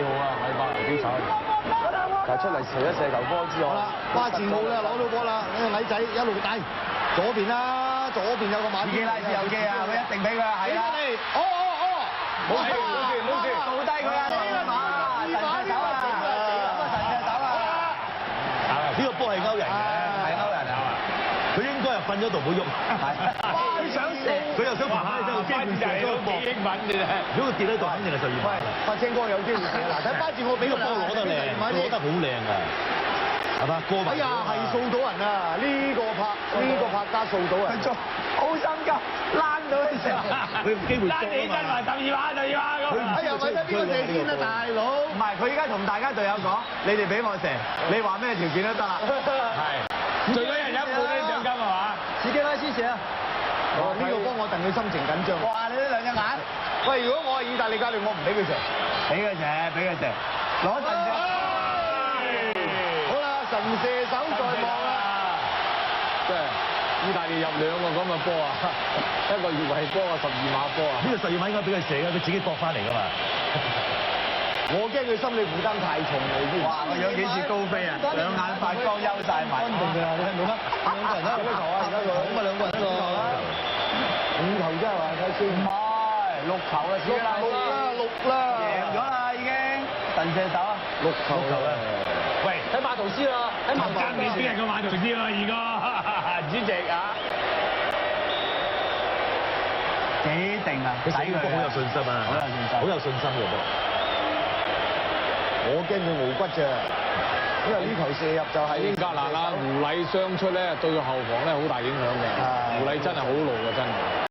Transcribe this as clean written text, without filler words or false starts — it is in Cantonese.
號啊，係白雲基手。但係出嚟射一射球波之後，好啦，巴治奧咧攞到波啦，呢個矮仔一路帶左邊啦，左邊有個馬天尼，自己拉自由機啊，佢一定俾佢係啦。冇事冇事，倒低佢啊！呢個馬神射手啊！神射手啊！呢個波係勾人嘅，係勾人啊！佢應該係瞓咗度冇喐。佢想射，佢又想爬翻去，機會射咗個波。英文嘅啫。如果佢跌喺度，肯定係12碼。發青哥有機會射嗱，睇巴治奧俾個波攞得靚，攞得好靚啊！係嘛？過埋。哎呀，係掃到人啊！呢個拍家掃到人，佢好心急，躝到佢射，佢機會多啊嘛。12碼咁。哎呀，喂睇邊個射先啊，大佬！唔係，佢依家同大家隊友講，你哋俾我射，你話咩條件都得啦。係，最緊人一半呢獎金係嘛？自己拉先射啊！呢個幫我戥佢心情緊張。哇！你呢兩隻眼，喂，如果我係意大利教練，我唔俾佢射。俾佢射，俾佢射，攞神射。好啦，神射手在望啦。即係意大利入2個咁嘅波啊，一個越位波啊，12碼波啊。呢個12碼應該俾佢射嘅，佢自己搏翻嚟㗎嘛。我驚佢心理負擔太重嚟添。哇！個樣幾似高飛啊，兩眼發光休晒埋。安定㗎，你睇唔睇？兩個人喺度球啊，而家佢咁啊，兩個人喺度。5球啫係嘛？睇先。唔係6球啊，自己拉6啦，贏咗啦已經，神射手啊6球啦。喂，睇馬圖斯啦，睇馬圖斯。爭你邊係個馬圖斯啊，二哥主席啊！幾定啊！佢死波好有信心啊，好有信心嘅噃。我驚佢傲骨啫，因為呢球射入就係英格蘭啦，胡禮傷出咧，對個後防咧好大影響嘅。胡禮真係好路嘅真係。